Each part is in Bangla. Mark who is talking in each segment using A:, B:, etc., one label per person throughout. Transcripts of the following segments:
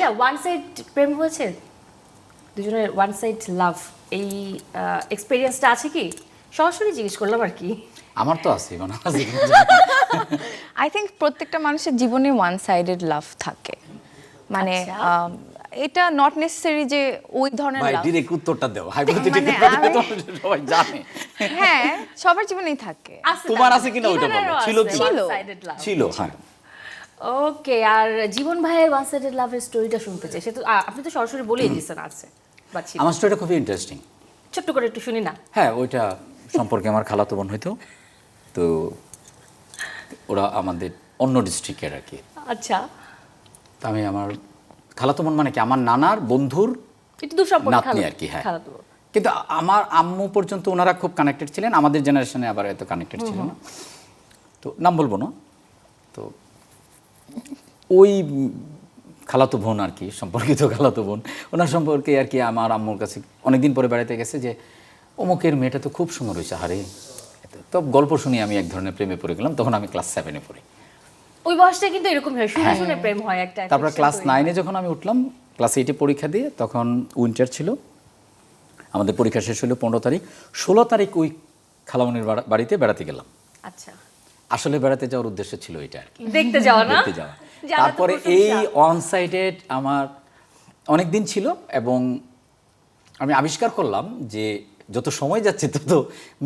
A: আচ্ছা ওয়ান সাইড প্রেম হয়েছে, দুজনের ওয়ান সাইড লাভ, এই এক্সপেরিয়েন্সটা আছে কি? সরাসরি জিজ্ঞেস করলাম আর কি।
B: আমার তো আছে মনে আছে
C: আই থিঙ্ক প্রত্যেকটা মানুষের জীবনে ওয়ান সাইডেড লাভ থাকে, মানে
A: আচ্ছা।
C: এটা নট নেসেসারি যে ওই ধরনের
B: ভাই
C: লাভ।
B: ডিরেক্ট উত্তরটা দাও, হাইপোথেটিক্যাল
C: মানে
B: সবাই জানে।
C: হ্যাঁ সবার জীবনেই থাকে।
B: তোমার আছে কিনা ওইটা বলো। ছিল কি? ছিল, হ্যাঁ।
A: ওকে, আর জীবন ভাইয়ের ওয়ান সাইডেড লাভের স্টোরিটা শুনতে চাই। সে তো আপনি তো সরাসরি বলেই দিয়েছেন আছে বা ছিল।
B: আমার স্টোরিটা খুবই ইন্টারেস্টিং।
A: ছোট্ট করে একটু শুনি না।
B: হ্যাঁ, ওইটা সম্পর্কে আমার খালাতো বোন হইতো, তো ওরা আমাদের অন্য ডিস্ট্রিক্টের আর কি।
A: আচ্ছা,
B: তো আমি আমার খালাতো বোন মানে কি আমার নানার বন্ধুর
A: একটু দূর সম্পর্ক
B: নাতনি আর কি, হ্যাঁ।
A: খালাতো।
B: কিন্তু আমার আম্মু পর্যন্ত ওনারা খুব কানেক্টেড ছিলেন, আমাদের জেনারেশনে আবার এত কানেক্টেড ছিল না। তো নাম বলবো না। তো ওই খালাতো বোন আর কি, সম্পর্কিত খালাতো বোন, ওনার সম্পর্কে আর কি আমার আম্মুর কাছে অনেকদিন পরে বেড়াতে গেছে যে অমুকের মেয়েটা তো খুব সুন্দর হয়েছে, হারে। তো গল্প শুনি আমি এক ধরনের প্রেমে পড়ে গেলাম, তখন আমি ক্লাস 7-এ পড়ি।
A: ওই বয়সটা কিন্তু এরকম হয়, শুনে শুনে প্রেম হয় একটা।
B: তারপর
A: affection
B: ক্লাস
A: তৈরি
B: 9-এ
A: হয়।
B: যখন আমি উঠলাম, ক্লাস 8-এ পরীক্ষা দিয়ে, তখন উইন্টার ছিল, আমাদের পরীক্ষা শেষ হলো 15 তারিখ। 16 তারিখ ওই খালামনির বাড়িতে বেড়াতে গেলাম।
A: আচ্ছা,
B: আসলে বেড়াতে যাওয়ার উদ্দেশ্য ছিল এটা আর কি,
A: দেখতে যাওয়া না?
B: দেখতে যাওয়া।
A: জানা তো
B: তারপরে
A: প্রশংসা।
B: এই অন সাইডেড আমার অনেক দিন ছিল, এবং আমি আবিষ্কার করলাম যে যত সময় যাচ্ছে তত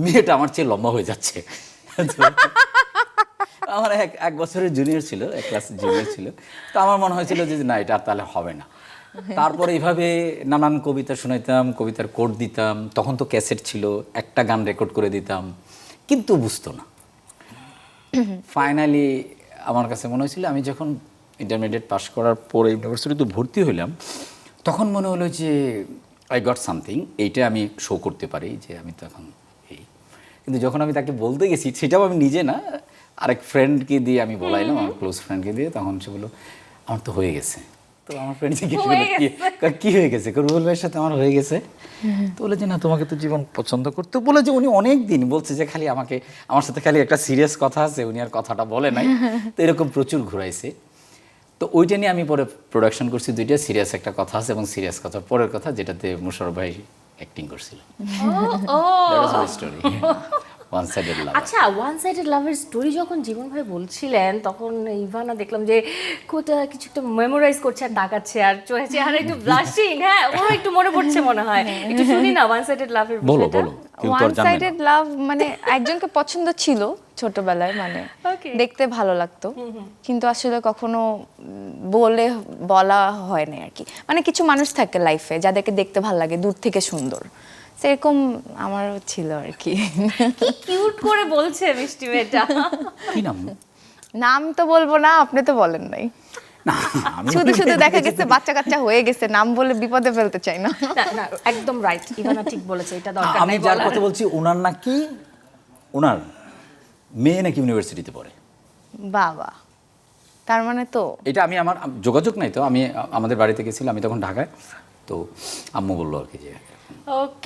B: মেয়েটা আমার চেয়ে লম্বা হয়ে যাচ্ছে। তো আমার এক বছরের জুনিয়র ছিল, এক ক্লাস জুনিয়র ছিল। তো আমার মনে হয়েছিল যে না, এটা আর তাহলে হবে না। তারপরে এইভাবে নানান কবিতা শোনাইতাম, কবিতার কোড দিতাম, তখন তো ক্যাসেট ছিল, একটা গান রেকর্ড করে দিতাম, কিন্তু বুঝতো না। ফাইনালি আমার কাছে মনে হয়েছিল, আমি যখন ইন্টারমিডিয়েট পাস করার পরে ইউনিভার্সিটিতে ভর্তি হইলাম, তখন মনে হলো যে আই গট সামথিং, এইটা আমি শো করতে পারি যে আমি তখন এই। কিন্তু যখন আমি তাকে বলতে গেছি, সেটাও আমি নিজে না, আরেক ফ্রেন্ডকে দিয়ে আমি বলাইলাম, আমার ক্লোজ ফ্রেন্ডকে দিয়ে, তখন সে বললো আমার তো হয়ে গেছে। তো আমার ফ্রেন্ড জিজ্ঞেস করলো কি হয়ে গেছে, রুবেল ভাইয়ের সাথে আমার হয়ে গেছে। তো বলে যে না, তোমাকে তো জীবন পছন্দ করতে। বলে যে উনি অনেক দিন বলছে যে খালি আমাকে, আমার সাথে খালি একটা সিরিয়াস কথা আছে, উনি আর কথাটা বলে নাই। তো এরকম প্রচুর ঘুরাইছে। তো ওইটা নিয়ে আমি পরে প্রোডাকশন করছি দুইটা, সিরিয়াস একটা কথা আছে এবং সিরিয়াস কথার পরের কথা, যেটাতে মুশারফ ভাই অ্যাক্টিং করছিল। That was my story, one sided love.
A: আচ্ছা, ওয়ান সাইডেড লাভের স্টোরি যখন জীবন ভাই বলছিলেন, তখন ইভানা দেখলাম যে কোথাও কিছু একটা মেমোরাইজ করছে আর তাকাচ্ছে আর চোখে চেহারা একটু ব্লাশিং। হ্যাঁ, ওর একটু মনে পড়ছে মনে হয়। একটু শুনি না ওয়ান সাইডেড লাভের
B: বলো
A: বিষয়টা।
B: বলো, কেউ তো
C: ওয়ান
B: আর জানে না।
C: সাইডেড লাভ মানে একজনকে পছন্দ ছিল ছোটবেলায়, মানে
A: Okay.
C: দেখতে ভালো লাগতো, কিন্তু আসলে কখনো বলা হয় না আর কি। মানে কিছু মানুষ থাকে লাইফে যাদেরকে দেখতে ভালো লাগে দূর থেকে সুন্দর, সেরকম আমারও ছিল আর কি।
A: কি কিউট করে বলছে মিষ্টি মেয়েটা।
B: কি নাম?
C: নাম তো বলবো না, আপনি তো বলেন নাই।
B: না, আমি
C: শুধু শুধু দেখা গেছে বাচ্চা কাচ্চা হয়ে গেছে, নাম বলে বিপদে ফেলতে চাই না।
A: না না, একদম রাইট, ইভানা ঠিক বলেছে, এটা দরকার
B: আমি
A: নাই
B: যার
A: বলার।
B: কথা বলছি, ওনার নাকি, ওনার মেয়ে নাকি ইউনিভার্সিটিতে পড়ে।
C: বাবা, তার মানে তো
B: এটা আমি, আমার যোগাযোগ নাই তো, আমি আমাদের বাড়িতে গেছিলাম, আমি তখন ঢাকায়, তো আম্মু বললো আর কি যে
A: ওকে।